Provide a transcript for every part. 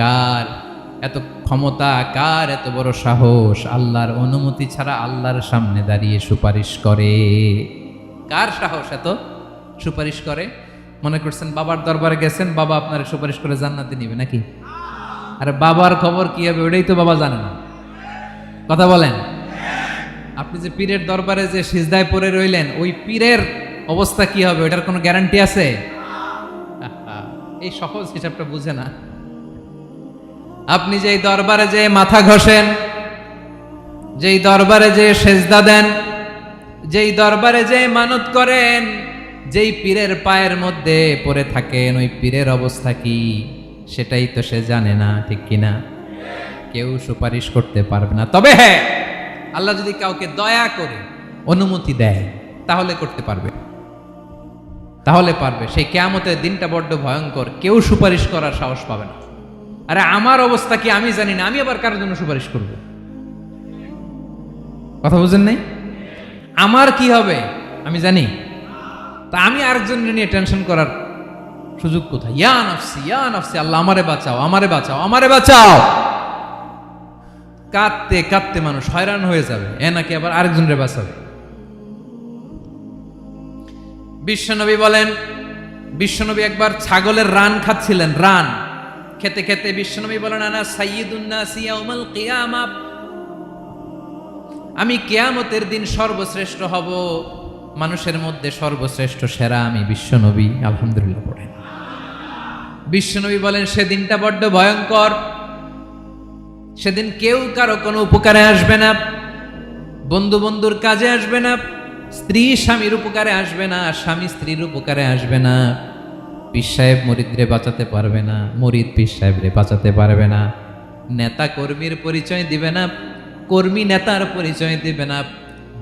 কার এত ক্ষমতা, কার এত বড় সাহস আল্লাহর অনুমতি ছাড়া আল্লাহর সামনে দাঁড়িয়ে সুপারিশ করে? কার সাহস এত সুপারিশ করে? মনে করছেন বাবার দরবারে গেছেন, বাবা আপনার সুপারিশ করে জান্নাতে নিবে নাকি? আরে বাবার খবর কি হবে ওটাই তো বাবা জানে না। কথা বলেন। আপনি যে পীরের দরবারে যে সিজদায় পড়ে রইলেন, ওই পীরের অবস্থা কি হবে ওটার কোনো গ্যারান্টি আছে? এই সহজ হিসাবটা বুঝে না। আপনি যেই দরবারে যে মাথা ঘষেন, যেই দরবারে যে সেজদা দেন, যেই দরবারে যে মানত করেন, যেই পীরের পায়ের মধ্যে পড়ে থাকেন, ওই পীরের অবস্থা কি সেটাই তো সে জানে না, ঠিক কিনা? কেউ সুপারিশ করতে পারবে না। তবে হ্যাঁ, আল্লাহ যদি কাউকে দয়া করে অনুমতি দেয় তাহলে করতে পারবে, তাহলে পারবে। সেই কিয়ামতের দিনটা বড্ড ভয়ঙ্কর, কেউ সুপারিশ করার সাহস পাবে না। আরে আমার অবস্থা কি আমি জানি না, আমি আবার কারোর জন্য সুপারিশ করব? কথা বুঝেন নাই? আমার কি হবে আমি জানি, তা আমি আরেকজন নিয়ে টেনশন করার সুযোগ কোথায়? ইয়া নাফসি ইয়া নাফসি, আল্লাহ আমারে বাঁচাও, আমারে বাঁচাও, আমারে বাঁচাও। কাঁদতে কাঁদতে মানুষ হয়রান হয়ে যাবে, এ নাকি আবার আরেকজনের বাঁচাবে। বিশ্বনবী বলেন, বিশ্বনবী একবার ছাগলের রান খাচ্ছিলেন, রান খেতে খেতে বিশ্বনবী বলেন, আনা সাইয়্যিদুন নাসি ইয়াউমাল কিয়ামা, আমি কিয়ামতের দিন সর্বশ্রেষ্ঠ হব, মানুষের মধ্যে সর্বশ্রেষ্ঠ সেরা আমি বিশ্বনবী। আলহামদুলিল্লাহ পড়েন। বিশ্বনবী বলেন সেদিনটা বড্ড ভয়ঙ্কর, সেদিন কেউ কারো কোনো উপকারে আসবে না, বন্ধু বন্ধুর কাজে আসবে না, স্ত্রী স্বামীর উপকারে আসবে না, স্বামী স্ত্রীর উপকারে আসবে না, পীর সাহেব মুরিদরে বাঁচাতে পারবে না, মুরিদ পীর সাহেবরে বাঁচাতে পারবে না, নেতা কর্মীর পরিচয় দিবে না, কর্মী নেতার পরিচয় দিবে না,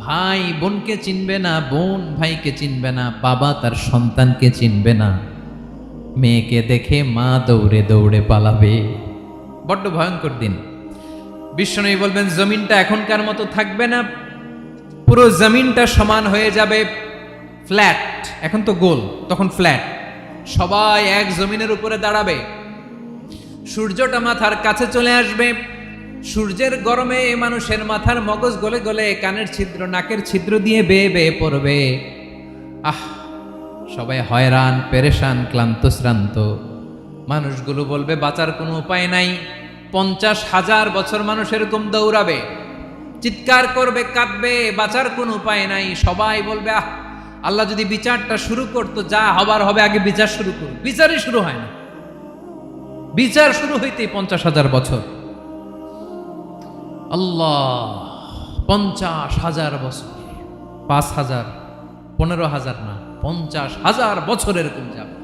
ভাই বোনকে চিনবে না, বোন ভাইকে চিনবে না, বাবা তার সন্তানকে চিনবে না, মেয়েকে দেখে মা দৌড়ে দৌড়ে পালাবে। বড্ড ভয়ঙ্কর দিন। বিশ্বনবী বলবেন জমিনটা এখনকার মতো থাকবে না, পুরো জমিনটা সমান হয়ে যাবে, ফ্ল্যাট। এখন তো গোল, তখন ফ্ল্যাট। সবাই এক জমিনের উপরে দাঁড়াবে, সূর্যটা মাথার কাছে চলে আসবে, সূর্যের গরমে মানুষের মাথার মগজ গলে গলে কানের ছিদ্র নাকের ছিদ্র দিয়ে বেয়ে বেয়ে পড়বে। আহ, সবাই হয়রান, পেরেশান, ক্লান্ত শ্রান্ত। মানুষগুলো বলবে বাঁচার কোনো উপায় নাই। 50,000 বছর মানুষ এরকম দৌড়াবে, চিৎকার করবে, কাঁদবে, বাঁচার কোনো উপায় নাই। সবাই বলবে আহ, আল্লাহ যদি বিচারটা শুরু করতো, যা হবার হবে, আগে বিচার শুরু করুন। বিচারই শুরু হয় না, বিচার শুরু হইতেই 50,000 বছর। আল্লাহ, 50,000 বছর, 5,000, 15,000 না, 50,000 বছর এরকম যাবে।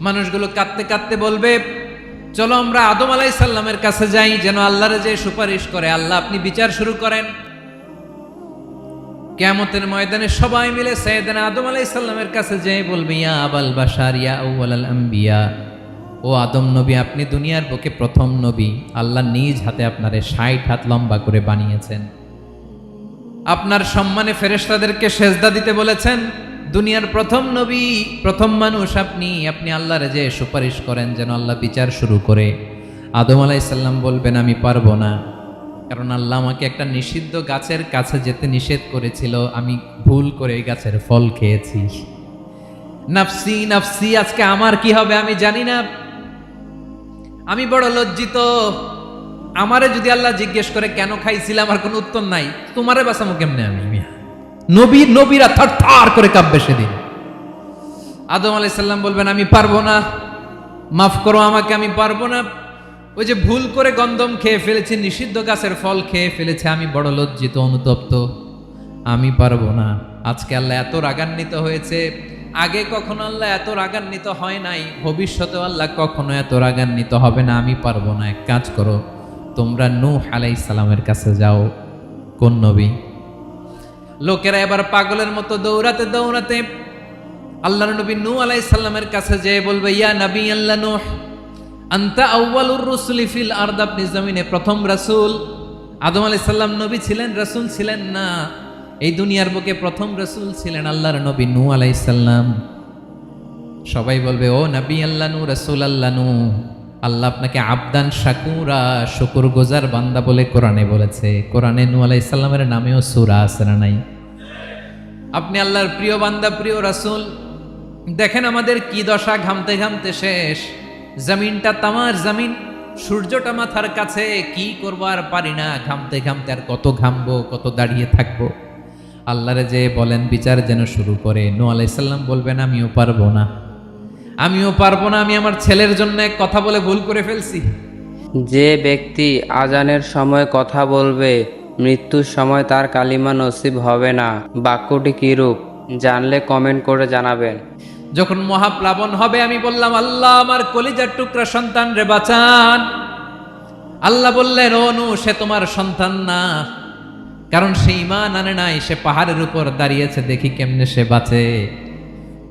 মানুষগুলো কাঁদতে কাঁদতে বলবে চলো আমরা আদম আলাইহিস সালামের কাছে যাই, যেন আল্লাহরে যে সুপারিশ করে, আল্লাহ আপনি বিচার শুরু করেন। কিয়ামতের ময়দানে সবাই মিলে সাইয়েদনা আদম আলাইহিস সালামের কাছে যেয়ে বলবে ইয়া আবাল বাশার ইয়া আউয়ালাল আম্বিয়া, ও আদম নবী, আপনি দুনিয়ার বুকে প্রথম নবী, আল্লাহ নিজ হাতে আপনারে 60 হাত লম্বা করে বানিয়েছেন, আপনার সম্মানে ফেরেশতাদেরকে সেজদা দিতে বলেছেন, দুনিয়ার প্রথম নবী, প্রথম মানুষ আপনি, আপনি আল্লাহরে যে সুপারিশ করেন যেন আল্লাহ বিচার শুরু করে। আদম আলাইহিস সালাম বলবেন আমি পারবো না, কারণ আল্লাহ আমাকে একটা নিষিদ্ধ গাছের কাছে যেতে নিষেধ করেছিল, আমি ভুল করে এই গাছের ফল খেয়েছি। নাফসি নাফসি, আজকে আমার কি হবে আমি জানি না, আমি বড় লজ্জিত। আমারে যদি আল্লাহ জিজ্ঞেস করে কেন খাইছিলাম, আমার কোনো উত্তর নাই, তোমারে বাঁচামো কেমনে আমি? নবীরা থার করে কাঁপবে সেদিন। আদম আলাইহিস সালাম বলবেন আমি পারবো না, মাফ করো আমাকে, আমি পারবো না, ওই যে ভুল করে গন্ধম খেয়ে ফেলেছি, নিষিদ্ধ গাছের ফল খেয়ে ফেলেছে, আমি বড় লজ্জিত, অনুতপ্ত, আমি পারবো না। আজকে আল্লাহ এত রাগান্বিত হয়েছে, আগে কখনো আল্লাহ এত রাগান্বিত হয় নাই, ভবিষ্যতেও আল্লাহ কখনো এত রাগান্বিত হবে না, আমি পারবো না। এক কাজ করো, তোমরা নূহ আলাইহিস সালামের কাছে যাও। কোন নবী? লোকেরা এবার পাগলের মতো দৌড়াতে দৌড়াতে আল্লাহর নবী নূহ আলাইহিস সালামের কাছে যেয়ে বলবে ইয়া নবী আল্লাহ নূহ, আনতা আউয়ালুর রুসুলি ফিল আরদ, আপনি জমিনে প্রথম রাসূল। আদম আলাইহিস সালাম নবী ছিলেন, রাসূল ছিলেন না, এই দুনিয়ার বুকে প্রথম রাসূল ছিলেন আল্লাহর নবী নূহ আলাইহিস সালাম। সবাই বলবে ও নবী আল্লাহ নূহ, রাসূল আল্লাহ নূহ, আল্লাহ আপনাকে আবদান শাকুরা, শুকুর গোজার বান্দা বলে কোরআনে বলেছে। কোরআনে নূহ আলাইহিস সালামের নামেও সূরা আছে না নাই? আপনি আল্লাহর প্রিয় বান্দা, প্রিয় রাসূল। দেখেন আমাদের কি দশা, ঘামতে ঘামতে শেষ। জমিনটা তামার জমিন, সূর্যটা মাথার কাছে, কি করবো আর পারি না। ঘামতে ঘামতে আর কত ঘামবো, কত দাঁড়িয়ে থাকবো। আল্লাহরে যে বলেন বিচার যেন শুরু করে। নূহ আলাইহিস সালাম বলবেন আমিও পারবো না, আমিও পারবো না, আমি আমার ছেলের জন্য এক কথা বলে ভুল করে ফেলছি। যে ব্যক্তি আজানের সময় কথা বলবে, মৃত্যুর সময় তার কালিমা নসিব হবে না। বাক্যটি কিরূপ জানলে কমেন্ট করে জানাবেন। যখন মহাপ্লাবন হবে আমি বললাম আল্লাহ আমার কলিজার টুকরা সন্তান রে বাঁচান। আল্লাহ বললেন ও নূহ, সে তোমার সন্তান না, কারণ সে ঈমান আনে নাই, সে পাহাড়ের উপর দাঁড়িয়েছে, দেখি কেমনে সে বাঁচে।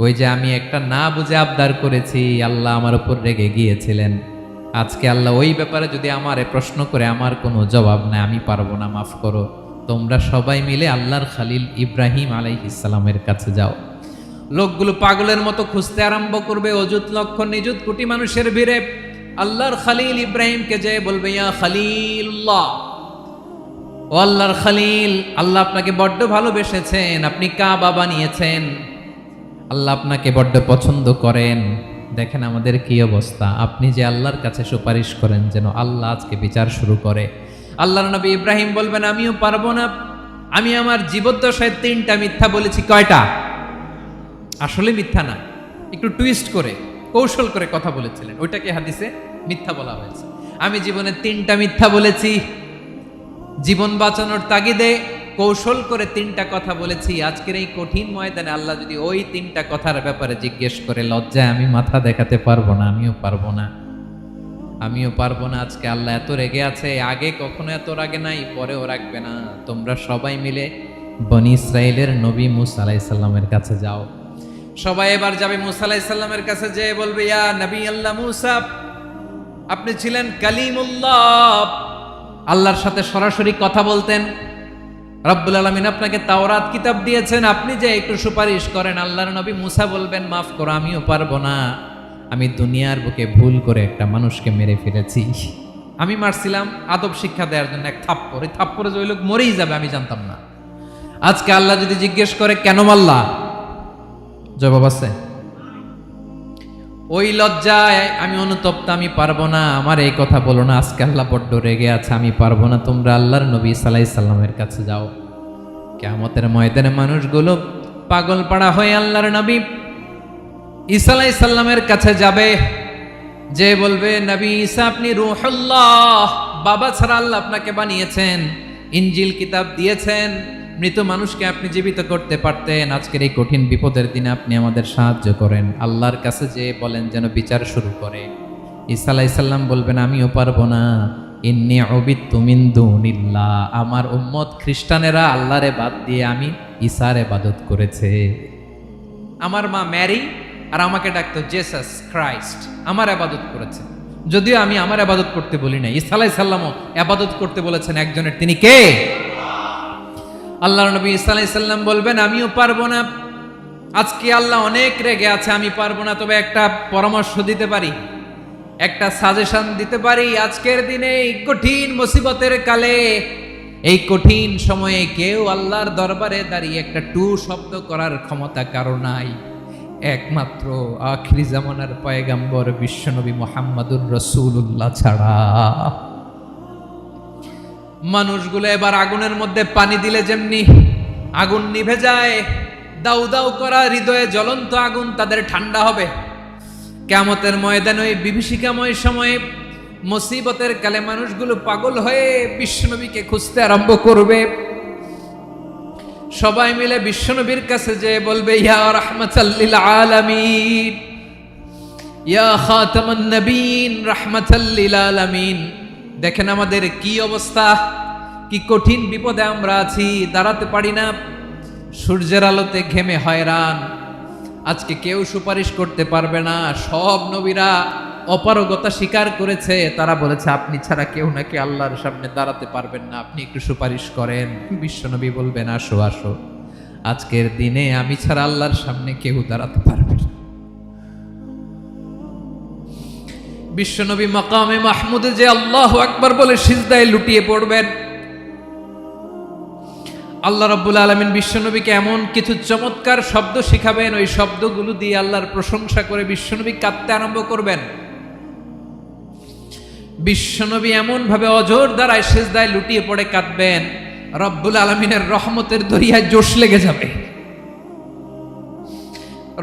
ওই যে আমি একটা না বুঝে আবদার করেছি, আল্লাহ আমার উপর রেগে গিয়েছিলেন। আজকে আল্লাহ ওই ব্যাপারে যদি আমারে প্রশ্ন করে, আমার কোনো জবাব নাই, আমি পারবো না, মাফ করো। তোমরা সবাই মিলে আল্লাহর খালিল ইব্রাহিম আলাইহিস সালামের কাছে যাও। লোকগুলো পাগলের মতো খুঁজতে আরম্ভ করবে, অযুত লক্ষ নিযুত কোটি মানুষের ভিড়ে আল্লাহর খালিল ইব্রাহিমকে যে বলবে ইয়া খালিলুল্লাহ, ও আল্লাহর খালিল, আল্লাহ আপনাকে বড্ড ভালোবেসেছেন, আপনি কাবা বানিয়েছেন, আল্লাহ আপনাকে বড্ড পছন্দ করেন। দেখেন আমাদের কি অবস্থা। আপনি যে আল্লাহর কাছে সুপারিশ করেন যেন আল্লাহ আজকে বিচার শুরু করে। আল্লাহর নবী ইব্রাহিম বলবেন আমিও পারবো না, আমি আমার জীবদ্দশায় 3টা মিথ্যা বলেছি। কয়টা? আসলে মিথ্যা না, একটু টুইস্ট করে কৌশল করে কথা বলেছিলেন, ওইটাকে হাদিসে মিথ্যা বলা হয়েছে। আমি জীবনে 3টা মিথ্যা বলেছি, জীবন বাঁচানোর তাগিদে কৌশল করে 3টা কথা বলেছি। আজকের এই কঠিন ময়দানে আল্লাহ যদি ওই 3টা কথার ব্যাপারে জিজ্ঞেস করে, লজ্জায় আমি মাথা দেখাতে পারবো না, আমিও পারবো না, আমিও পারবো না। আজকে আল্লাহ এত রেগে আছে, আগে কখনো এত রাগে নাই, পরেও রাখবে না। তোমরা সবাই মিলে বনি ইসরাইলের নবী মূসা আলাইহিস সালামের কাছে যাও। সবাই এবার যাবে মূসা আলাইহিস সালামের কাছে, যে বলবে ইয়া নবী আল্লাহ মূসা, আপনি ছিলেন কালিমুল্লাহ, আল্লাহর সাথে সরাসরি কথা বলতেন। রব্বুল আলামিন আপনাকে তাওরাত কিতাব দিয়েছেন, আপনি যে একটু সুপারিশ করেন। আল্লাহর নবী মূসা বলবেন মাফ করো, আমিও পারবো না, আমি দুনিয়ার বুকে ভুল করে একটা মানুষকে মেরে ফেলেছি। আমি মারছিলাম আদব শিক্ষা দেওয়ার জন্য এক থাপ্পড়, এই থাপ্পড়ে যে ওই লোক মরেই যাবে আমি জানতাম না। আজকে আল্লাহ যদি জিজ্ঞেস করে কেন মারলা, জবাব আছে? ওই লজ্জায় আমি অনুতপ্ত, আমি পারবো না, আমার এই কথা বলো না। আজকে আল্লাহ বড্ড রেগে আছে, আমি পারবো না। তোমরা আল্লাহর নবী ঈসা আলাইহিস সালামের কাছে যাও। কিয়ামতের ময়দানে মানুষগুলো পাগল পাড়া হয়ে আল্লাহর নবী ঈসা আলাইহিস সালামের কাছে যাবে, যে বলবে নবী ঈসা আপনি রূহুল্লাহ, বাবা ছাড়া আল্লাহ আপনাকে বানিয়েছেন, ইনজিল কিতাব দিয়েছেন, মৃত মানুষকে আপনি জীবিত করতে পারতেন। আজকের এই কঠিন বিপদের দিনে আপনি আমাদের সাহায্য করেন। আল্লাহর কাছে যে বলেন যেন বিচার শুরু করে। ঈসা আলাইহিস সালাম বলবেন আমিও পারবো না, ইন্নী উবিদতু মিন দুনিল্লাহ, আমার উম্মত খ্রিস্টানেরা আল্লাহরে বাদ দিয়ে আমি ঈসার ইবাদত করেছে। আমার মা ম্যারি আর আমাকে ডাকতো জেসাস ক্রাইস্ট, আমার ইবাদত করেছে। যদিও আমি আমার ইবাদত করতে বলি না, ঈসা আলাইহিস সালামও ইবাদত করতে বলেছেন একজনের, তিনি কে? আল্লাহর নবী ঈসা আলাইহিস সালাম বলবেন আমিও পারবো না। আজকে আল্লাহ অনেক রেগে আছে, আমি পারবো না, তবে একটা পরামর্শ দিতে পারি, একটা সাজেশন দিতে পারি। আজকের দিনে এই কঠিন মুসিবতের কালে, এই কঠিন সময়ে কেউ আল্লাহর দরবারে দাঁড়িয়ে একটা টু শব্দ করার ক্ষমতা কারো নাই, একমাত্র আখিরি জামানার পয়গম্বর বিশ্বনবী মুহাম্মদুর রাসূলুল্লাহ ছাড়া। মানুষগুলো এবার আগুনের মধ্যে পানি দিলে যেমনি আগুন নিভে যায়, দাউ দাউ করা হৃদয়ে জ্বলন্ত আগুন তাদের ঠান্ডা হবে। কিয়ামতের ময়দানে ওই বিভীষিকাময় সময়ে মুসিবতের কালে মানুষগুলো পাগল হয়ে বিশ্বনবীকে খুঁজতে আরম্ভ করবে। সবাই মিলে বিশ্বনবীর কাছে যে বলবে ইয়া রাহমাতাল লিল আলামিন, ইয়া খাতামান নবীন, রাহমাতাল লিল আলামিন। দেখেন আমাদের কি অবস্থা, কি কঠিন বিপদে আমরা আছি, দাঁড়াতে পারি না, সূর্যের আলোতে ঘেমে হয়রান। আজকে কেউ সুপারিশ করতে পারবে না। সব নবীরা অপারগতা স্বীকার করেছে, তারা বলেছে আপনি ছাড়া কেউ নাকি আল্লাহর সামনে দাঁড়াতে পারবেন না, আপনি একটু সুপারিশ করেন। বিশ্বনবী বলবেন আসো আসো, আজকের দিনে আমি ছাড়া আল্লাহর সামনে কেউ দাঁড়াতে পারবে না। বিশ্বনবী মাকামে মাহমুদে যে আল্লাহু আকবার বলে সিজদায় লুটিয়ে পড়বেন, আল্লাহ রাব্বুল আলামিন বিশ্বনবীকে এমন কিছু চমৎকার শব্দ শিখাবেন, ওই শব্দগুলো দিয়ে আল্লাহর প্রশংসা করে বিশ্বনবী কাঁদতে আরম্ভ করবেন। বিশ্বনবী এমন ভাবে অজর দ্বারায় সিজদায় লুটিয়ে পড়ে কাঁদবেন, রব্বুল আলামিনের রহমতের দরিয়ায় জোশ লেগে যাবে।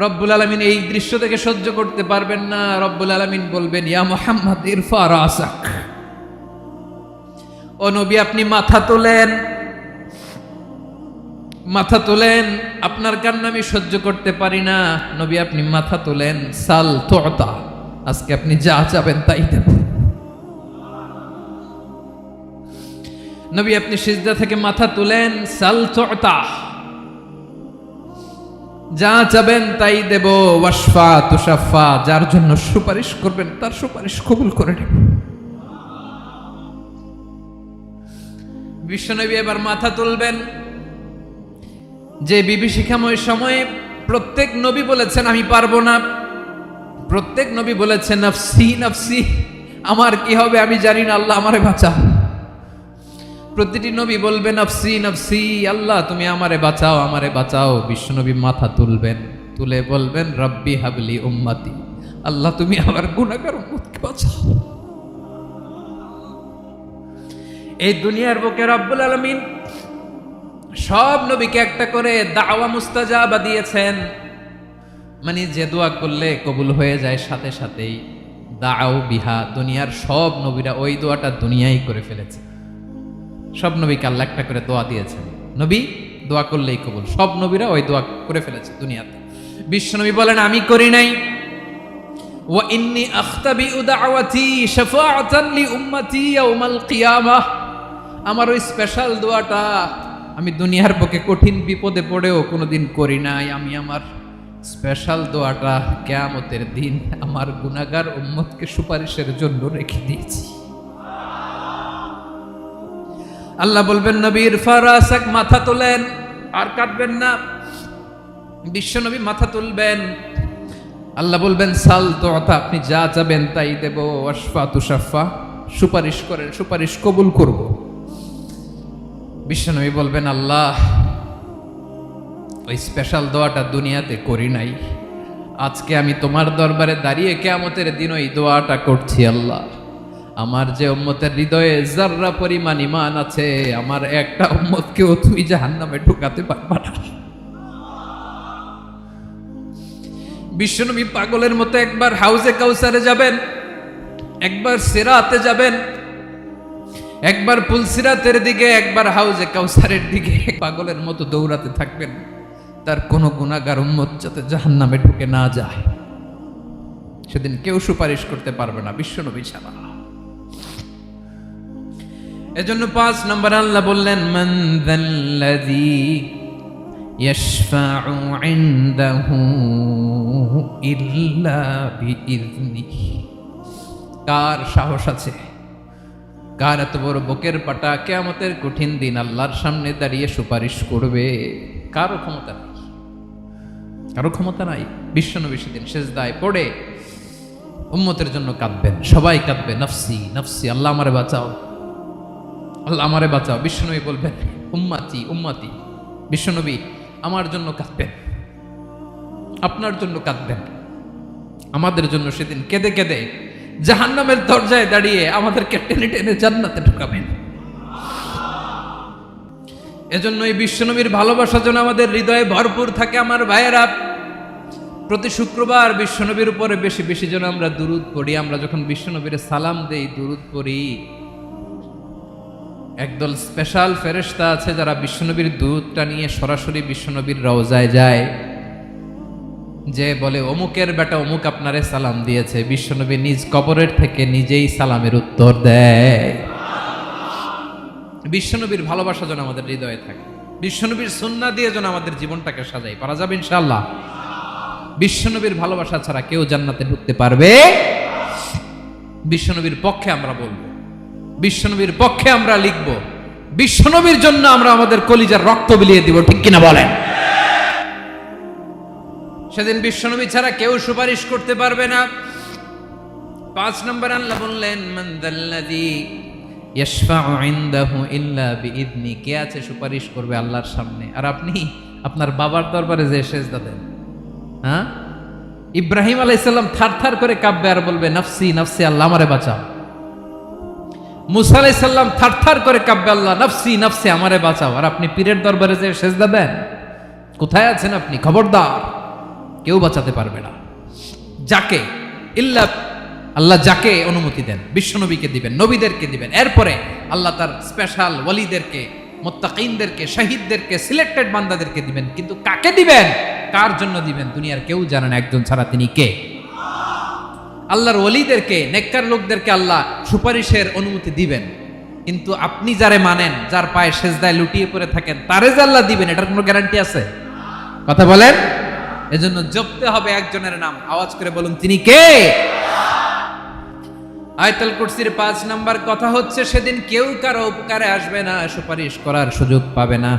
রব্বুল আলামিন এই দৃশ্য থেকে সহ্য করতে পারবেন না। রব্বুল আলামিন বলবেন, ইয়া মুহাম্মদ ইরফা রাসাক, ও নবী আপনি মাথা তোলেন, মাথা তোলেন, আপনার কান্না আমি সহ্য করতে পারি না। নবী আপনি মাথা তোলেন, সাল তুতা, আজকে আপনি যা চাবেন তাই দেব। নবী আপনি সিজদা থেকে মাথা তুলেন, সাল তুতা, যা চাবেন তাই দেব। ওয়াশফা তুশাফা, যার জন্য সুপারিশ করবেন তার সুপারিশ কবুল করে নেব। বিশ্বনবী এবার মাথা তুলবেন। যে বিভীষিকাময় সময়ে প্রত্যেক নবী বলেছেন আমি পারবো না, প্রত্যেক নবী বলেছেন নফসি নফসি, আমার কি হবে আমি জানি না, আল্লাহ আমারে বাঁচাও। প্রতিটি নবী বলবেন নফসি নফসি, আল্লাহ তুমি আমারে বাঁচাও আমারে বাঁচাও। বিশ্বনবী মাথা তুলবেন, তুলে বলবেন রব্বি হাবলি উম্মতি, আল্লাহ তুমি আমার গুনাহগার উম্মতকে বাঁচাও। এই দুনিয়ার বুকে রব্বুল আলামিন সব নবীকে একটা করে দাওয়া মুস্তাজাবা দিয়েছেন, মানে যে দোয়া করলে কবুল হয়ে যায় সাথে সাথেই। দাও বিহা, দুনিয়ার সব নবীরা ওই দোয়াটা দুনিয়ায় করে ফেলেছে। সব নবীকে আল্লাহ একটা করে দোয়া দিয়েছেন, নবী দোয়া করলেই কবুল। সব নবীরা ওই দোয়া করে ফেলেছে দুনিয়াতে। বিশ্বনবী বলেন আমি করি নাই। ওয়া ইন্নী আখতাবিউ দাওয়াতি শাফাআতান লি উম্মতি ইয়াউমাল কিয়ামাহ, আমার ওই স্পেশাল দোয়াটা আমি দুনিয়ার বুকে কঠিন বিপদে পড়েও কোনোদিন করি নাই। আমি আমার স্পেশাল দোয়াটা কিয়ামতের দিন আমার গুনাহগার উম্মতকে সুপারিশের জন্য রেখে দিয়েছি। আল্লাহ বলবেন নবীর ফারাসাক, মাথা তোলেন, আর কাটবেন না। বিশ্বনবী মাথা তুলবেন, আল্লাহ বলবেন সাল তুতা, আপনি যা চাবেন তাই দেব। ওয়াশফা তুশাফা, সুপারিশ করেন সুপারিশ কবুল করব। বিশ্বনবী বলবেন আল্লাহ ওই স্পেশাল দোয়াটা দুনিয়াতে করি নাই, আজকে আমি তোমার দরবারে দাঁড়িয়ে কিয়ামতের দিন ওই দোয়াটা করছি। আল্লাহ আমার যে উম্মতের হৃদয়ে যাররা পরিমাণ ঈমান আছে, আমার একটা উম্মতকেও তুমি জাহান্নামে ঢুকাতে পারবা না। বিশ্বনবী পাগলের মতো একবার হাউজে কাউসারে যাবেন, একবার সিরাতে যাবেন, একবার পুলসিরাতের দিকে, একবার হাউজে কাউসারের দিকে, পাগলের মতো দৌড়াতে থাকবেন, তার কোনো গুনাহগার উম্মত যাতে জাহান্নামে ঢুকে না যায়। সেদিন কেউ সুপারিশ করতে পারবে না বিশ্বনবী ছাড়া। এজন্য 5 নম্বর আল্লাহ বললেন মান যাল্লাযী ইয়াশফাউ ইনদাহু ইল্লা বিইযনিহি, কার সাহস আছে, কার এত বড় বুকের পাটা কিয়ামতের কঠিন দিন আল্লাহর সামনে দাঁড়িয়ে সুপারিশ করবে? কারো ক্ষমতা নাই, কারো ক্ষমতা নাই। বিশ্বনবী সেদিন সিজদায় পড়ে উম্মতের জন্য কাঁদবেন, সবাই কাঁদবে নফসি নফসি, আল্লাহ আমারে বাঁচাও আল্লাহ আমারে বাঁচাও। বিশ্বনবী বলবেন উম্মতি উম্মতি, বিশ্বনবী আমার জন্য কাঁদবেন, আপনার জন্য কাঁদবেন, আমাদের জন্য সেদিন কেঁদে কেঁদে জাহান্নামের দরজায় দাঁড়িয়ে আমাদেরকে টেনে টেনে জান্নাতে ঢুকাবেন। এজন্য এই বিশ্বনবীর ভালোবাসা যেন আমাদের হৃদয়ে ভরপুর থাকে। আমার ভাইয়েরা, প্রতি শুক্রবার বিশ্বনবীর উপরে বেশি বেশি যেন আমরা দুরূদ পড়ি। আমরা যখন বিশ্বনবীর সালাম দেই, দুরূদ পড়ি, একদল স্পেশাল ফেরেশতা আছে যারা বিশ্বনবীর দুরূদটা নিয়ে সরাসরি বিশ্বনবীর রওজায় যায়, যে বলে অমুকের বেটা অমুক আপনারে সালাম দিয়েছে। বিশ্বনবী নিজ কবরের থেকে নিজেই সালামের উত্তর দেয়। বিশ্বনবীর ভালোবাসা যেন আমাদের হৃদয়ে থাকে, বিশ্বনবীর সুন্নাহ দিয়ে যেন আমাদের জীবনটাকে সাজাই। পারা যাবে ইনশাআল্লাহ। বিশ্বনবীর ভালোবাসা ছাড়া কেউ জান্নাতে ঢুকতে পারবে? বিশ্বনবীর পক্ষে আমরা বলবো, বিশ্বনবীর পক্ষে আমরা লিখব, বিশ্বনবীর জন্য আমরা আমাদের কলিজার রক্ত বিলিয়ে দিব, ঠিক কিনা বলেন? সেদিন বিশ্বনবী ছাড়া কেউ সুপারিশ করতে পারবে না। 5 নম্বর আল্লাহ বললেন মান যাল্লাযী ইয়াশফাউ ইনদাহু ইল্লা বিইذনি, কে আছে সুপারিশ করবে আল্লাহর সামনে আর আপনি আপনার বাবার দরবারে যে সেজদা দেন। হ্যাঁ, ইব্রাহিম আলাইহিস সালাম থারথার করে কাঁপবে আর বলবে নাফসি নাফসি, আল্লাহ আমারে বাঁচাও। মুসা আলাইহিস সালাম থারথার করে কাঁপবে, আল্লাহ নাফসি নাফসি, আমারে বাঁচাও। আর আপনি পীরের দরবারে যে সেজদা দেন। কোথায় আছেন আপনি? খবরদার, কেউ বাঁচাতে পারবে না। যাকে ইল্লা আল্লাহ যাকে অনুমতি দেন, বিশ্বনবীকে দিবেন, নবীদেরকে দিবেন, এরপরে আল্লাহ তার স্পেশাল ওয়ালিদেরকে, মুত্তাকিনদেরকে, শহীদদেরকে, সিলেক্টেড বান্দাদেরকে দিবেন। কিন্তু কাকে দিবেন, কার জন্য দিবেন, দুনিয়ার কেউ জানে না, একজন ছাড়া, তিনি কে? আল্লাহর ওয়ালিদেরকে, নেককার লোকদেরকে আল্লাহ সুপারিশের অনুমতি দিবেন। কিন্তু আপনি যারে মানেন, যার পায়ে সেজদায় লুটিয়ে পড়ে থাকেন, তারে যে আল্লাহ দিবেন, এটার কোনো গ্যারান্টি আছে? কথা বলেন। এজন্য জপতে হবে একজনের নাম, আওয়াজ করে বলুন, তিনি কে? আয়াতুল কুরসির 5 নাম্বার কথা হচ্ছে, সেদিন কেউ কারো উপকারে আসবে না, সুপারিশ করার সুযোগ পাবে না,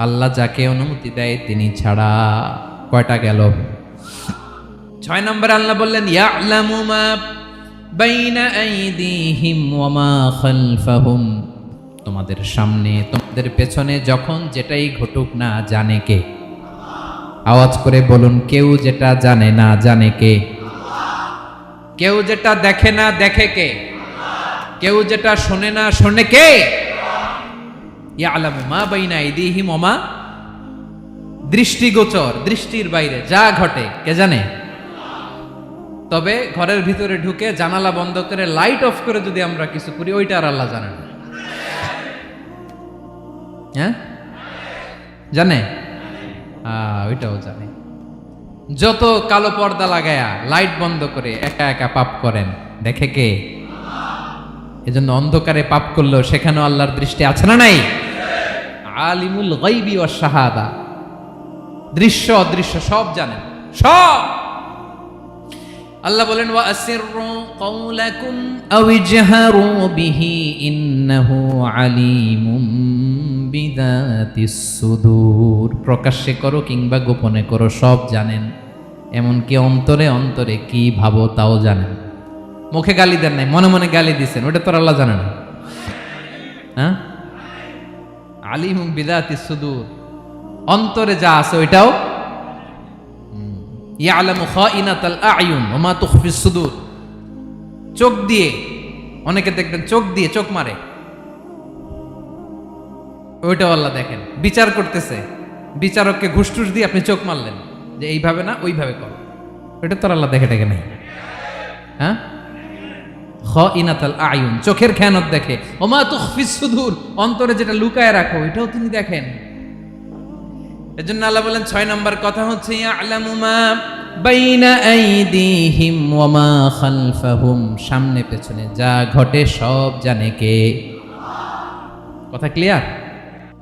আল্লাহ যাকে অনুমতি দেয় তিনি ছাড়া। কয়টা গেল? 6 নম্বর আল্লাহ বললেন ইয়ালামু মা বাইনা আইদিহিম ওয়া মা খালফাহুম, তোমাদের সামনে তোমাদের পেছনে যখন যেটাই ঘটুক না জানে কে? আওয়াজ করে বলুন, কেউ যেটা জানে না জানে কে? কেউ যেটা দেখে না দেখে কে? কেউ যেটা শোনে না শোনে কে? ইয়ালামু মা বাইনা আইদিহিম ওয়া মা, দৃষ্টিগোচর, দৃষ্টির বাইরে যা ঘটে কে জানে? তবে ঘরের ভিতরে ঢুকে জানালা বন্ধ করে লাইট অফ করে যদি আমরা কিছু করি, ওইটা আর আল্লাহ জানে না। হ্যাঁ, জানে? ওইটাও জানে। যত কালো পর্দা লাগায়া লাইট বন্ধ করে একা একা পাপ করেন, দেখে কে? এজন্য অন্ধকারে পাপ করলেও সেখানেও আল্লাহর দৃষ্টি আছে না নাই? আলিমুল গায়বি ওয়াশ শাহাদা, দৃশ্য অদৃশ্য সব জানেন, সব। আল্লাহ বলেন ওয়া আসিররু কাওলাকুম আও ইজহারু বিহি ইন্নাহু আলিমুম বিযাতিস সুদূর, প্রকাশ্যে করো কিংবা গোপনে করো সব জানেন, এমনকি অন্তরে অন্তরে কি ভাবো তাও জানেন। মুখে গালি দেন নাই, মনে মনে গালি দিছেন, ওটা তো আল্লাহ জানে না? হ্যাঁ, আলিমুম বিযাতিস সুদূর, অন্তরে যা আছে ওইটাও। ইয়ালামু খাইনাতাল আয়ুন ওয়া মা তুখফিস সুদূর, চোখ দিয়ে, অনেকে দেখবেন চোখ দিয়ে চোখ মারে, ওইটাও আল্লাহ দেখেন। বিচার করতেছে, বিচারককে ঘুষ টুস দিয়ে আপনি চোখ মারলেন যে এইভাবে না ওইভাবে করো, ওইটা তো আল্লাহ দেখে টেকে নাই। হ্যাঁ, খাইনাতাল আয়ুন, চোখের খেয়ানত দেখে। ওয়া মা তুখফিস সুদূর, অন্তরে যেটা লুকায় রাখো ওইটাও তিনি দেখেন। এজন্য আল্লাহ বলেন 6 নম্বর কথা হচ্ছে ইয়ালামু মা বাইনা আইদিহিম ওয়া মা খালফাহুম, সামনে পেছনে যা ঘটে সব জানে কে? কথা ক্লিয়ার?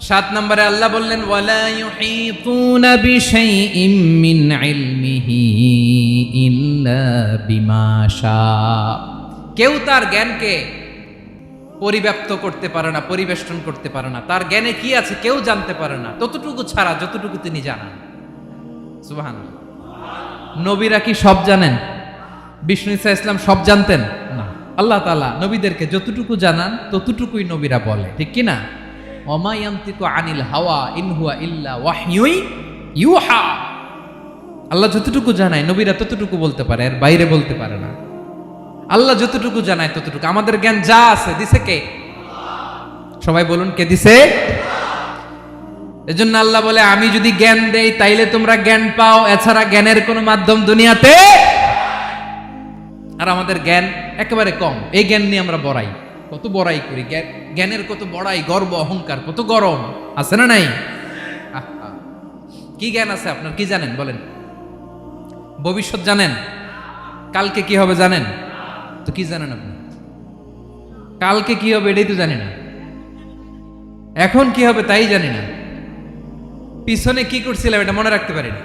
7 নম্বরে আল্লাহ বললেন ওয়ালা ইউহিতুনা বিশাইইম মিন ইলমিহি ইল্লা বিমা শা, কেউ তার জ্ঞানকে পরিব্যাপ্ত করতে পারে না, পরিবেষ্টন করতে পারে না। তার জ্ঞানে কি আছে কেউ জানতে পারে না, ততটুকু ছাড়া যতটুকু তিনি জানান। সুবহানাল্লাহ। নবীরা কি সব জানেন? বিষ্ণু ঈসা ইসলাম সব জানতেন না। আল্লাহ তাআলা নবীদেরকে যতটুকু জানান ততটুকুই নবীরা বলে, ঠিক কি না? ওমা ইয়ানতিকু আনিল হাওয়া ইন হুয়া ইল্লা ওয়াহয়ুই ইউহা, আল্লাহ যতটুকু জানায় নবীরা ততটুকু বলতে পারে, এর বাইরে বলতে পারে না। আল্লাহ যতটুকু জানায় ততটুকু। আমাদের জ্ঞান যা আছে দিছে কে? সবাই বলুন, কে দিছে? এজন্য আল্লাহ বলে আমি যদি জ্ঞান দেই তাইলে তোমরা জ্ঞান পাও, এছাড়া জ্ঞানের কোনো মাধ্যম দুনিয়াতে। আর আমাদের জ্ঞান একেবারে কম, এই জ্ঞান নিয়ে আমরা বড়াই, কত বড়াই করি, জ্ঞানের কত বড়াই, গর্ব অহংকার, কত গরম আছে না নাই? কি জ্ঞান আছে আপনার? কি জানেন বলেন? ভবিষ্যৎ জানেন? কালকে কি হবে জানেন? তো কি জানেন আপনি? কালকে কি হবে এটাই তো জানি না, এখন কি হবে তাই জানি না, পিছনে কি করছিলাম এটা মনে রাখতে পারি না।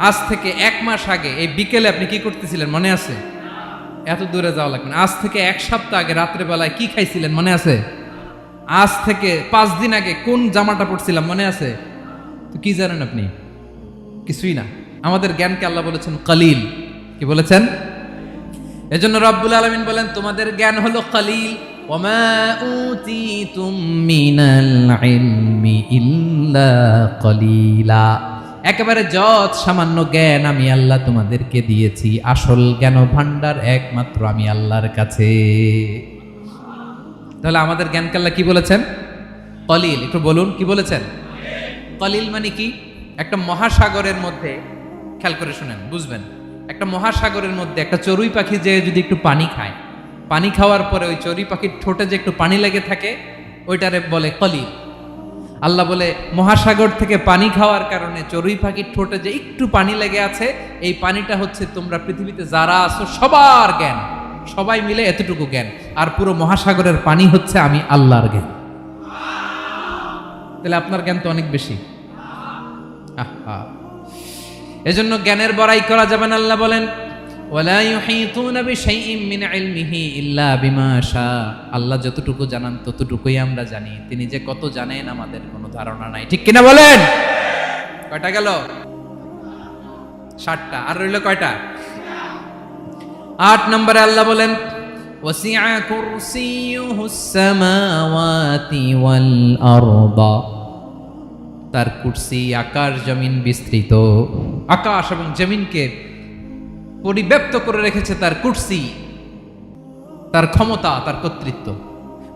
আজ থেকে 1 মাস আগে এই বিকেলে আপনি কি করতেছিলেন মনে আছে? এত দূরে যাওয়া লাগবে না। আজ থেকে 1 সপ্তাহ আগে রাত্রে বেলায় কি খাইছিলেন মনে আছে? আজ থেকে 5 দিন আগে কোন জামাটা পরছিলাম মনে আছে? তো কি জানেন আপনি? কিছুই না। আমাদের জ্ঞানকে আল্লাহ বলেছেন কালিল। কি বলেছেন? এজন্য রব্বুল আলামিন বলেন তোমাদের জ্ঞান হলো কলিল, ওমা উতিতুম মিনাল ইলমি ইল্লা কলিলা। একেবারে যত সামান্য জ্ঞান আমি আল্লাহ তোমাদেরকে দিয়েছি, আসল জ্ঞান ভান্ডার একমাত্র আমি আল্লাহর কাছে। তাহলে আমাদের জ্ঞানকে আল্লাহ কি বলেছেন? কলিল। একটু বলুন কি বলেছেন? কলিল মানে কি? একটা মহাসাগরের মধ্যে, খেয়াল করে শুনেন বুঝবেন, একটা মহাসাগরের মধ্যে একটা চড়ুই পাখি যে যদি একটু পানি খায়, পানি খাওয়ার পরে ওই চড়ুই পাখির ঠোঁটে যে একটু পানি লেগে থাকে, ওইটারে বলে কলিল। আল্লাহ বলে মহাসাগর থেকে পানি খাওয়ার কারণে চড়ুই পাখির ঠোঁটে যে একটু পানি লেগে আছে, এই পানিটা হচ্ছে তোমরা পৃথিবীতে যারা আছো সবার জ্ঞান, সবাই মিলে এতটুকু জ্ঞান, আর পুরো মহাসাগরের পানি হচ্ছে আমি আল্লাহর জ্ঞান। তাহলে আপনার জ্ঞান তো অনেক বেশি। আহা, এজন্য জ্ঞানের বড়াই করা যাবে না। আল্লাহ বলেন ওয়ালা ইউহিতুনা বিশাইইম মিন ইলমিহি ইল্লা বিমা শা। আল্লাহ যতটুকু জানান ততটুকুই আমরা জানি, তিনি যে কত জানেন আমাদের কোনো ধারণা নাই। ঠিক কিনা বলেন? কয়টা গেল? 7টা। আর রইল কয়টা? 8 নম্বরে আল্লাহ বলেন ওয়াসিআ কুরসিয়ুহুস সামাওয়াতি ওয়াল আরদা। তার কুরসি আকাশ জমিন বিস্তৃত, আকাশ এবং জমিনকে পরিব্যাপ্ত করে রেখেছে তার কুরসি, তার ক্ষমতা, তার কর্তৃত্ব।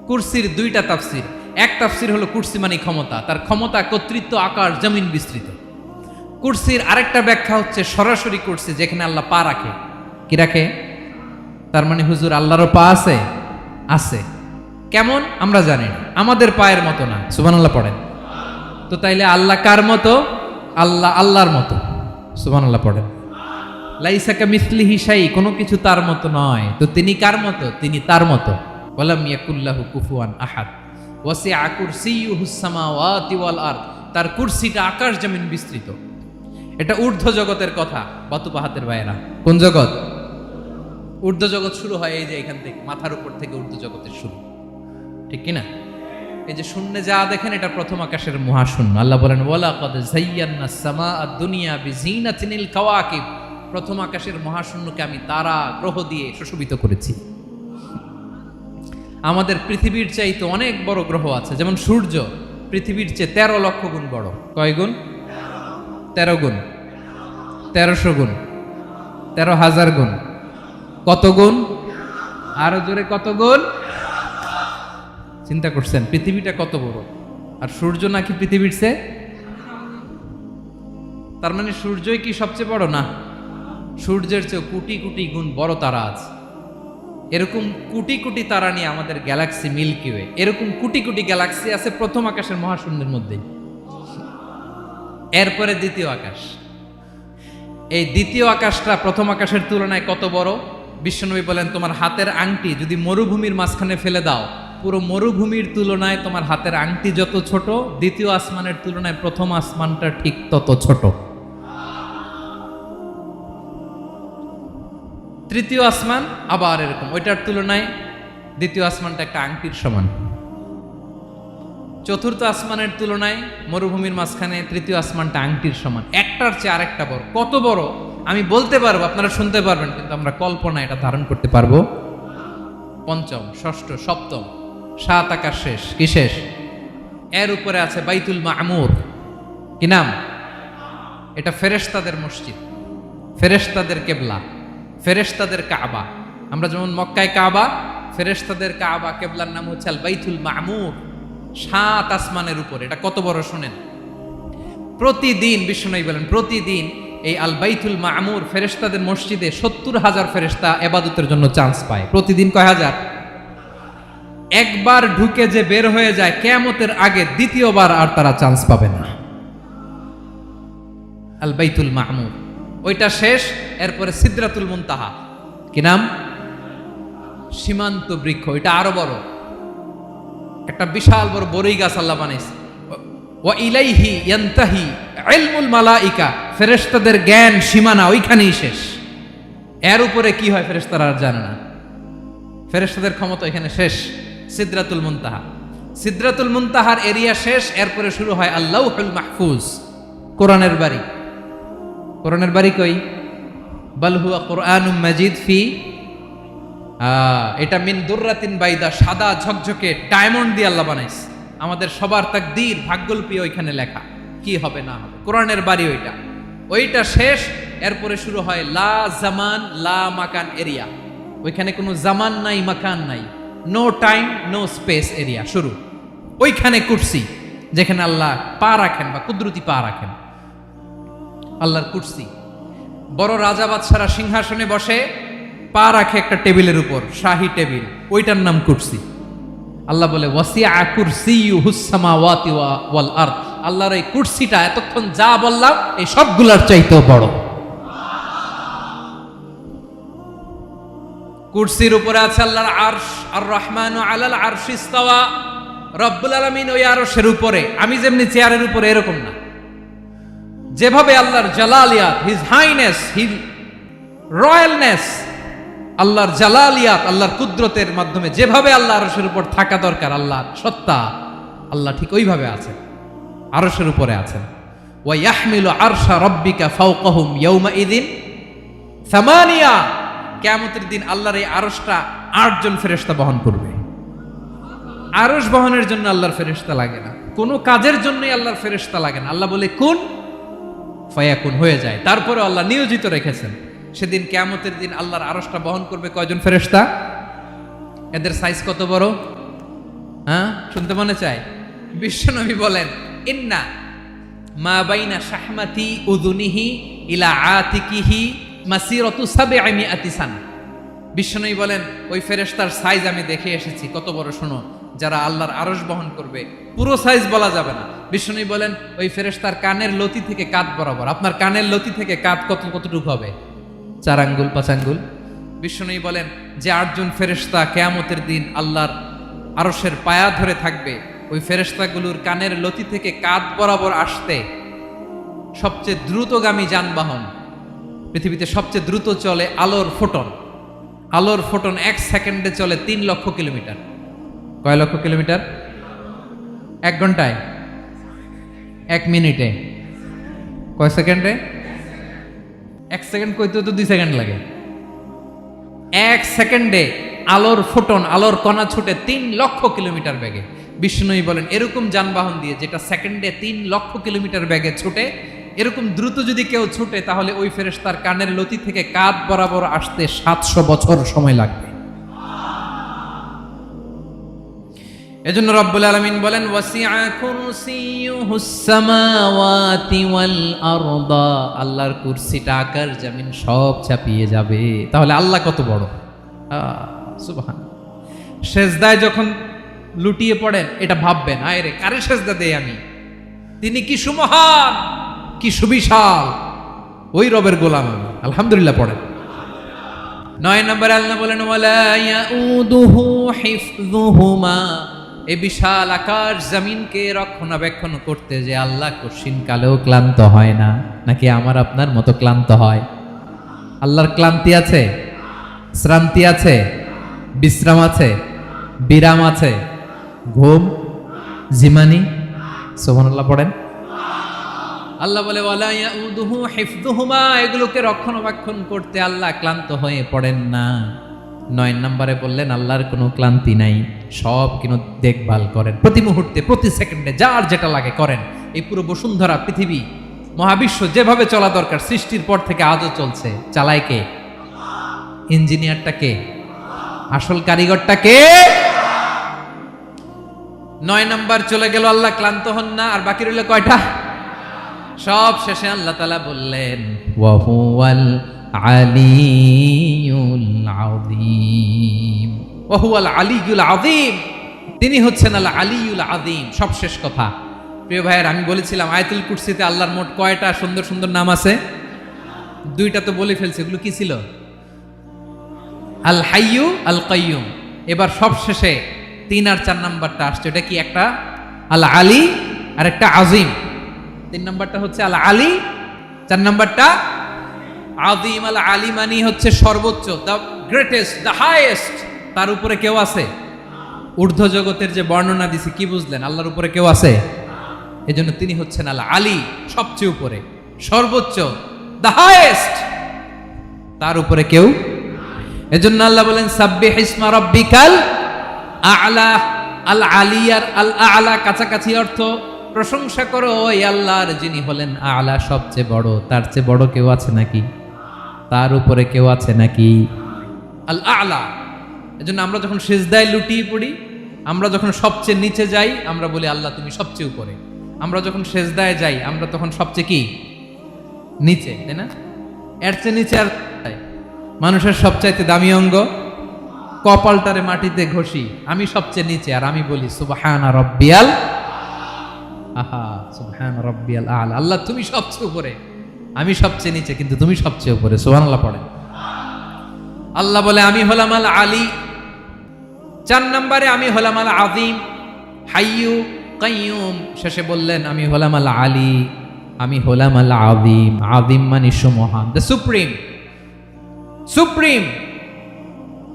কুরসির 2টা তাফসির। এক তাফসির হলো কুরসি মানে ক্ষমতা, তার ক্ষমতা, কর্তৃত্ব, আকাশ জমিন বিস্তৃত। কুরসির আরেকটা ব্যাখ্যা হচ্ছে সরাসরি কুরসি, যেখানে আল্লাহ পা রাখে। কি রাখে? তার মানে হুজুর আল্লাহরও পা আছে? আছে। কেমন আমরা জানি না, আমাদের পায়ের মতো না। সুবহানাল্লাহ পড়েন তো। তাইলে আল্লাহ কার মতো? আল্লাহ আল্লাহর মতো। সুবহানাল্লাহ পড়েন। লাইসা কামিসলিহি শাই, কোনো কিছু তার মতো নয়। তো তিনি কার মতো? তিনি তার মতো। ওয়ালাম ইয়াকুল্লাহু কুফুয়ান আহাদ। ওয়াসিআ কুরসিয়ুহুস সামাওয়াতি ওয়াল আরদ। তার কুরসিটা আকাশ জমিন বিস্তৃত। এটা ঊর্ধ্ব জগতের কথা বাতুপাহাতের ভাইয়েরা। কোন জগৎ? ঊর্ধ্ব জগৎ শুরু হয় এই যে এখান থেকে, মাথার উপর থেকে ঊর্ধ্ব জগতের শুরু, ঠিক কিনা? এই যে শূন্যে যা দেখেন এটা প্রথম আকাশের মহাশূন্য। আল্লাহ বলেন ওয়ালাকাদ যায়্যানাস সামাআদ দুনিয়া বিজিনাতিল কাওয়াকিব। প্রথম আকাশের মহাশূন্যকে আমি তারা গ্রহ দিয়ে সুশোভিত করেছি। আমাদের পৃথিবীর চাইতে অনেক বড় গ্রহ আছে, যেমন সূর্য পৃথিবীর চেয়ে 13 লক্ষ গুণ বড়। কয় গুণ? 13 গুণ, 1300 গুণ, 13,000 গুণ। কত গুণ? আরো জোরে কত গুণ? চিন্তা করছেন পৃথিবীটা কত বড়, আর সূর্য নাকি পৃথিবীর চেয়ে? তার মানে সূর্যই কি সবচেয়ে বড়? না, সূর্যের চেয়ে কোটি কোটি গুণ বড় তারা আছে। এরকম কোটি কোটি তারা নিয়ে আমাদের গ্যালাক্সি মিল্কি ওয়ে। এরকম কোটি কোটি গ্যালাক্সি আছে প্রথম আকাশের মহাশূন্যের মধ্যে। এরপরে দ্বিতীয় আকাশ। এই দ্বিতীয় আকাশটা প্রথম আকাশের তুলনায় কত বড়? বিশ্বনবী বলেন তোমার হাতের আংটি যদি মরুভূমির মাঝখানে ফেলে দাও, পুরো মরুভূমির তুলনায় তোমার হাতের আংটি যত ছোট, দ্বিতীয় আসমানের তুলনায় প্রথম আসমানটা ঠিক তত ছোট। তৃতীয় আসমান আবার এরকম, ওইটার তুলনায় দ্বিতীয় আসমানটা একটা আংটির সমান। চতুর্থ আসমানের তুলনায় মরুভূমির মাঝখানে তৃতীয় আসমানটা আংটির সমান। একটার চেয়ে আরেকটা বড়। কত বড় আমি বলতে পারবো, আপনারা শুনতে পারবেন, কিন্তু আমরা কল্পনা এটা ধারণ করতে পারবো? পঞ্চম, ষষ্ঠ, সপ্তম, 7 আকাশ শেষ। কি শেষ? এর উপরে আছে বাইতুল মামুর। কি নাম? এটা ফেরেশতাদের মসজিদ, ফেরেশতাদের কেবলা, ফেরেশতাদের কাবা। আমরা যেমন মক্কায় কাবা, ফেরেশতাদের কাবা কেবলার নাম হচ্ছে আল বাইতুল মামুর। 7 আসমানের উপরে। এটা কত বড় শুনেন। প্রতিদিন বিশ্বনবী বলেন প্রতিদিন এই আল বাইতুল মামুর ফেরেশতাদের মসজিদে 70,000 ফেরেশতা ইবাদতের জন্য চান্স পায়। প্রতিদিন কয় হাজার? একবার ঢুকে যে বের হয়ে যায় কিয়ামতের আগে দ্বিতীয়বার আর তারা চান্স পাবে না। আল বাইতুল মামুর ওইটা শেষ। এরপরে সিদরাতুল মুনতাহা। কি নাম? সীমান্ত বৃক্ষ। এটা আরো বড়, একটা বিশাল বড় বড়ই গাছ আল্লাহ বানাইছে। ওয়া ইলাইহি ইয়ানতাহি ইলমুল মালাইকা। ফেরেশতাদের জ্ঞান সীমানা ওইখানেই শেষ। এর উপরে কি হয় ফেরেশতারা আর জানে না। ফেরেশতাদের ক্ষমতা এখানে শেষ। সিদরাতুল মুনতাহা। সিদরাতুল মুনতাহার এরিয়া শেষ। এরপরে শুরু হয় আল্লাহুল মাহফুজ, কোরআনের বাড়ি। কোরআনের বাড়ি কই? বাল হুয়া কুরআনুম মাজিদ ফি এটা মিন দুররাতিন বাইদা, সাদা ঝকঝকে ডায়মন্ড দিয়ে আল্লাহ বানাইছে। আমাদের সবার তাকদীর, ভাগ্যলিপি ওইখানে লেখা, কি হবে না হবে। কোরআনের বাড়ি ওইটা শেষ, এরপরে শুরু হয় লা জামান লা মাকান এরিয়া। ওইখানে কোনো জামান নাই, মাকান নাই, no time no space area শুরু। ওইখানে কুরসি, যেখানে আল্লাহ পা রাখেন বা কুদরতি পা রাখেন, আল্লাহর কুরসি। বড় রাজা বাদশারা সিংহাসনে বসে পা রাখে একটা টেবিলের উপর, শাহী টেবিল, ওইটার নাম কুরসি। আল্লাহ বলে ওয়াসিআ কুরসিয়ুহুস সামাওয়াতি ওয়াল আরদ। আল্লাহর এই কুরসিটা এতক্ষণ যা বললাম এই সবগুলোর চাইতেও বড়। কুরসির উপরে আছে আল্লাহর আরশ, আর রহমানু আলাল আরশি ইস্তাওয়া। রব্বুল আলামিন ওই আরশের উপরে, আমি যেমনি চেয়ারের উপরে এরকম না। যেভাবে আল্লাহর জালালিয়াত, হিজ হাইনেস, হিজ রয়্যালনেস, আল্লাহর জালালিয়াত, আল্লাহর কুদরতের মাধ্যমে যেভাবে আল্লাহ আরশের উপর থাকা দরকার, আল্লাহর সত্তা, আল্লাহ ঠিক ওইভাবে আছেন, আরশের উপরে আছেন। ওয়া ইয়াহমিলু আরশা রাব্বিকা ফাওকাহুম ইয়াউমাইযিন সামানিয়া। কিয়ামতের দিন আল্লাহর এই আরশটা 8 জন ফেরেশতা বহন করবে। আরশ বহনের জন্য আল্লাহর ফেরেশতা লাগে না, কোনো কাজের জন্যই আল্লাহর ফেরেশতা লাগে না। আল্লাহ বলে কুন ফায়াকুন, হয়ে যায়। তারপরে আল্লাহ নিয়োজিত রেখেছেন। সেদিন কিয়ামতের দিন আল্লাহর আরশটা বহন করবে কয়জন ফেরেশতা? এদের সাইজ কত বড়? শুনতে মনে চায়? বিশ্বনবী বলেন ইন্না মা বাইনা শাহমাতি উযুনিহি ইলা আতিকিহি মাসিরাতু 700 সানা। বিশ্বনবী বলেন ওই ফেরেশতার সাইজ আমি দেখে এসেছি। কত বড় শোনো, যারা আল্লাহর আরশ বহন করবে, পুরো সাইজ বলা যাবে না। বিশ্বনবী বলেন ওই ফেরেশতার কানের লতি থেকে কাঁধ বরাবর। আপনার কানের লতি থেকে কাঁধ কতটুকু হবে? 4 আঙ্গুল 5 আঙ্গুল। বিশ্বনবী বলেন যে 8 জন ফেরেশতা কিয়ামতের দিন আল্লাহর আরশের পায়া ধরে থাকবে, ওই ফেরেশতাগুলোর কানের লতি থেকে কাঁধ বরাবর আসতে সবচেয়ে দ্রুতগামী যানবাহন, পৃথিবীতে সবচেয়ে দ্রুত চলে আলোর ফোটন। আলোর ফোটন 1 সেকেন্ডে চলে 3 লক্ষ কিলোমিটার। কয় লক্ষ কিলোমিটার? 1 ঘন্টায়? 1 মিনিটে? কয় সেকেন্ডে? 1 সেকেন্ড কইতেও তো 2 সেকেন্ড লাগে। 1 সেকেন্ডে আলোর ফোটন, আলোর কণা ছুটে 3 লক্ষ কিলোমিটার বেগে। বিষ্ণুই বলেন এরকম যানবাহন দিয়ে, যেটা সেকেন্ডে 3 লক্ষ কিলোমিটার বেগে ছুটে, এরকম দ্রুত যদি কেউ ছুটে, তাহলে ওই ফেরেশতার কানের লতি থেকে কাঁধ বরাবর আসতে 700 বছর সময় লাগবে। এজন্য রব্বুল আলামিন বলেন ওয়াসিআ কুরসিয়ুহুস সামাওয়াতি ওয়াল আরদা। আল্লাহর কুরসিটা আকাশ জমিন সব চাপিয়ে যাবে। তাহলে আল্লাহ কত বড়! সুবহান। সেজদায় যখন লুটিয়ে পড়েন এটা ভাববেন, আয় রে কারে সেজদা দেই আমি, তিনি কি সুমহান, কি সুবিশাল, ওই রবের গোলাম আমি। আলহামদুলিল্লাহ পড়েন। 9 নম্বরে আল্লাহ বলেন ওয়ালা ইয়াউদুহু হিফযুহুমা। এই বিশাল আকাশ জমিনকে রক্ষণাবেক্ষণ করতে যে আল্লাহ কঠিন কালেও ক্লান্ত হয় না। নাকি আমার আপনার মতো ক্লান্ত হয়? আল্লাহর ক্লান্তি আছে, শ্রান্তি আছে, বিশ্রাম আছে, বিরাম আছে, ঘুম, জিমানি? সুবহানাল্লাহ পড়েন। আল্লাহ বলে ওয়ালা ইয়াউদুহু হিফযুহুমা, এগুলোকে রক্ষণাবেক্ষণ করতে আল্লাহ ক্লান্ত হয়ে পড়েন না। 9 নম্বরে বললেন আল্লাহর কোনো ক্লান্তি নাই, সব কিন্তু দেখভাল করেন, প্রতি মুহূর্তে প্রতি সেকেন্ডে যার যেটা লাগে করেন। এই পুরো বসুন্ধরা, পৃথিবী, মহাবিশ্ব যেভাবে চলা দরকার সৃষ্টির পর থেকে আজও চলছে। চালায় কে? ইঞ্জিনিয়ারটা কে? আসল কারিগরটা কে? 9 নম্বর চলে গেল, আল্লাহ ক্লান্ত হন না। আর বাকি রইল কয়টা? সব শেষে আল্লাহ তাআলা বললেন ওয়া হুয়াল আলিয়ুল আযীম। ওয়া হুয়াল আলিয়ুল আযীম, তিনি হচ্ছেন আল আলিয়ুল আযীম। সব শেষ কথা। প্রিয় ভাইয়ের, আমি বলেছিলাম আয়াতুল কুরসিতে আল্লাহর মোট কয়টা সুন্দর সুন্দর নাম আছে? 2টা তো বলে ফেলছে। এগুলো কি ছিল? আল হাইয়ু, আল কাইয়ুম। এবার সব শেষে 3 আর 4 নাম্বারটা আসছে। এটা কি? একটা আল আলী আর একটা আযীম। 3 নাম্বারটা হচ্ছে আল আলী, 4 নাম্বারটা আযীম। আল আলী মানে হচ্ছে সর্বোচ্চ, দ্য গ্রেটেস্ট, দ্য হাইয়েস্ট। তার উপরে কেউ আছে? ঊর্ধ্ব জগতের যে বর্ণনা দিছি, কি বুঝলেন? আল্লাহর উপরে কেউ আছে? এজন্য তিনি হচ্ছেন আল আলী, সবচেয়ে উপরে, সর্বোচ্চ, দ্য হাইয়েস্ট। তার উপরে কেউ এজন্য আল্লাহ বলেন সাব্বিহ ইসমা রাব্বিকাল আ'লা। আল আলিয়ার আল আ'লা কাছাকাছি অর্থ প্রশংসা করো ওই আল্লাহর যিনি হলেন আ'লা, সবচেয়ে বড়। তার চেয়ে বড় কেউ আছে নাকি? তার উপরে কেউ আছে নাকি? আল আ'লা। এজন্য আমরা যখন সিজদায় লুটিয়ে পড়ি, আমরা যখন সবচেয়ে নিচে যাই, আমরা বলি আল্লাহ তুমি সবচেয়ে উপরে। আমরা যখন সিজদায় যাই, আমরা তখন সবচেয়ে কি? নিচে, তাই না? এর চেয়ে নিচে আর মানুষের সবচাইতে দামি অঙ্গ কপালটারে মাটিতে ঘষি, আমি সবচেয়ে নিচে, আর আমি বলি সুবহানা রাব্বিয়াল আহা, সুবহানা রাব্বিয়াল আ'লা। আল্লাহ তুমি সবচেয়ে উপরে, আমি সবচেয়ে নিচে, কিন্তু তুমি সবচেয়ে উপরে। সুবহানাল্লাহ পড়েন। আল্লাহ বলে আমি হলাম আল আলী। 4 নম্বরে আমি হলাম আল আযীম, হাইয়্যু কাইয়্যুম। শেষে বললেন আমি হলাম আল আলী, আমি হলাম আল আযীম। আযীম মানে সুমহান, দ্য সুপ্রিম। সুপ্রিম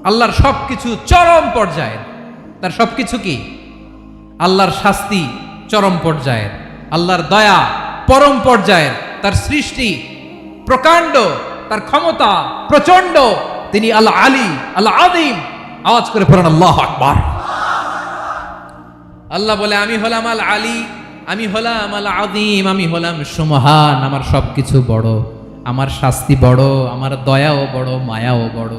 আল্লাহর সবকিছু চরম পর্যায়ের। তার সবকিছু কি? আল্লাহর শাস্তি চরম পর্যায়ের, আল্লাহর দয়া পরম পর্যায়ের, তার সৃষ্টি প্রকাণ্ড, তার ক্ষমতা প্রচন্ড। তিনি আল আলী আল আযীম। আওয়াজ করে পড়েন আল্লাহু আকবার। আল্লাহ বলে আমি হলাম আল আলী, আমি হলাম আল আযীম, আমি হলাম সুমহান। আমার সবকিছু বড়, আমার শাস্তি বড়, আমার দয়াও বড়, মায়াও বড়।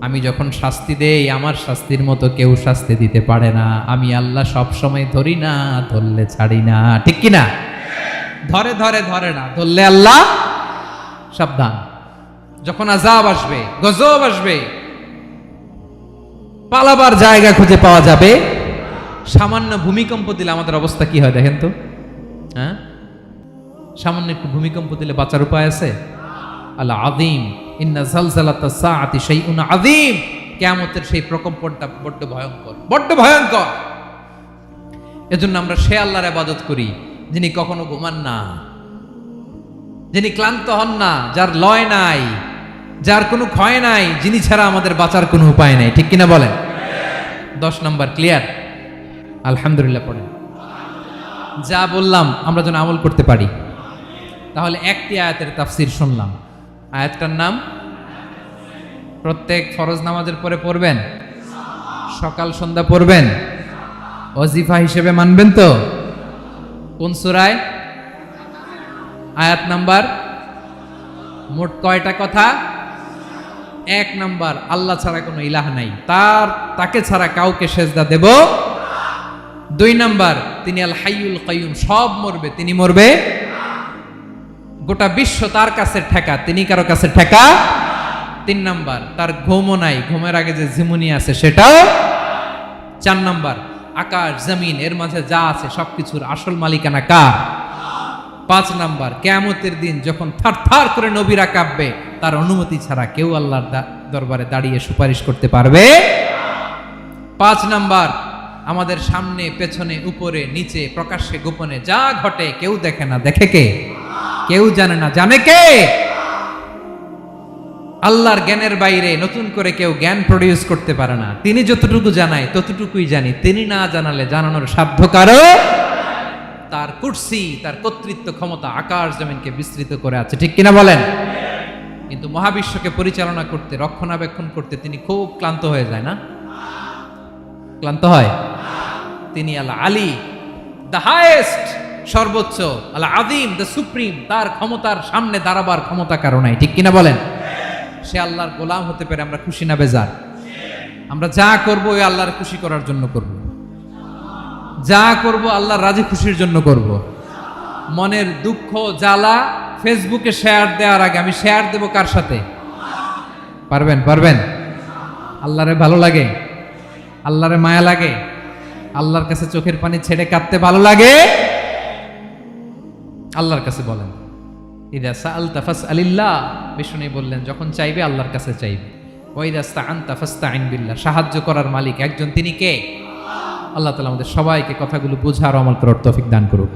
আমি যখন শাস্তি দেই, আমার শাস্তির মতো কেউ শাস্তি দিতে পারে না। আমি আল্লাহ সব সময় ধরি না, ধরলে ছাড়ি না। ঠিক কি না? ধরে ধরে ধরে না, ধরলে আল্লাহ সাবধান। যখন আযাব আসবে, গজব আসবে, পালাবার জায়গা খুঁজে পাওয়া যাবে। সামান্য ভূমিকম্প দিলে আমাদের অবস্থা কি হয় দেখেন তো? হ্যাঁ, সামান্য একটু ভূমিকম্প দিলে বাঁচার উপায় আছে? আল আযীম, ইন্না জালজালাতাস সাআতি শাইউন আযীম। কিয়ামতের সেই প্রকম্পনটা বড্ড ভয়ঙ্কর, বড্ড ভয়ঙ্কর। এজন্য আমরা সে আল্লাহর ইবাদত করি যিনি কখনো ঘুমান না, যিনি ক্লান্ত হন না, যার লয় নাই, যার কোনো ক্ষয় নাই, যিনি ছাড়া আমাদের বাঁচার কোনো উপায় নাই। ঠিক কিনা বলেন? 10 নম্বর ক্লিয়ার? আলহামদুলিল্লাহ পড়েন। যা বললাম আমরা যেন আমল করতে পারি। তাহলে একটি আয়াতের তাফসীর শুনলাম। আয়াতটার নাম প্রত্যেক ফরজ নামাজের পরে পড়বেন, সকাল সন্ধ্যা পড়বেন, ওয়াজিফা হিসেবে মানবেন তো? কোন সূরায়? আয়াত নাম্বার? মোট কয়টা কথা? 1 নাম্বার, আল্লাহ ছাড়া কোনো ইলাহ নাই, তাকে ছাড়া কাউকে সেজদা দেব। 2 নাম্বার, তিনি আল হাইয়ুল কাইয়ুম, সব মরবে, তিনি মরবে। গোটা বিশ্ব তার কাছে ঠেকা, তিনি কারো কাছে ঠেকা। 3 নাম্বার, তার ঘুমও নাই, ঘুমের আগে যে ঝিমুনি আছে সেটাও। 4 নাম্বার, আকাশ জমিন এর মাঝে যা আছে সবকিছুর আসল মালিকানা কার? 5 নাম্বার, কিয়ামতের দিন যখন থারথার করে নবীরা কাঁপবে, তার অনুমতি ছাড়া কেউ আল্লাহর দরবারে দাঁড়িয়ে সুপারিশ করতে পারবে। 5 নাম্বার, আমাদের সামনে পেছনে উপরে নিচে প্রকাশ্যে গোপনে যা ঘটে কেউ দেখে না, দেখে কে? কেউ জানে না, জানে কে? আল্লাহর জ্ঞানের বাইরে নতুন করে কেউ জ্ঞান প্রডিউস করতে পারে না। তিনি যতটুকু জানায় ততটুকুই জানি, তিনি না জানালে জানানোর সাধ্য কারো। তার কুরসি, তার কর্তৃত্ব ক্ষমতা আকাশ জমিনকে বিস্তৃত করে আছে। ঠিক কিনা বলেন? কিন্তু মহাবিশ্বকে পরিচালনা করতে, রক্ষণাবেক্ষণ করতে তিনি খুব ক্লান্ত হয়ে যায় না? ক্লান্ত হয়? তিনি আল আলী, দ্য হাইয়েস্ট, সর্বোচ্চ, আল আযীম, দ্য সুপ্রিম। তার ক্ষমতার সামনে দাঁড়াবার ক্ষমতা কারো নাই। ঠিক কিনা বলেন? সে আল্লাহর গোলাম হতে পেরে আমরা খুশি না বেজার? আমরা যা করবো ওই আল্লাহর খুশি করার জন্য করব, যা করব আল্লাহর রাজি খুশির জন্য করব। মনের দুঃখ জ্বালা ফেসবুকে শেয়ার দেওয়ার আগে আমি শেয়ার দেব কার সাথে? পারবেন? পারবেন? আল্লাহরে ভালো লাগে, আল্লাহরে মায়া লাগে, আল্লাহর কাছে চোখের পানি ছেড়ে কাঁদতে ভালো লাগে। আল্লাহর কাছে বলেন, ইদা সাআলতা ফাসআলিল্লাহ। বিষ্ণু বললেন যখন চাইবে আল্লাহর কাছে চাইবে। ওয়া ইদা ইসতাআনতা ফাসতাইন বিল্লাহ। সাহায্য করার মালিক একজন, তিনি কে? আল্লাহ তাআলা আমাদের সবাইকে কথাগুলো বোঝার আমল করার তৌফিক দান করুন।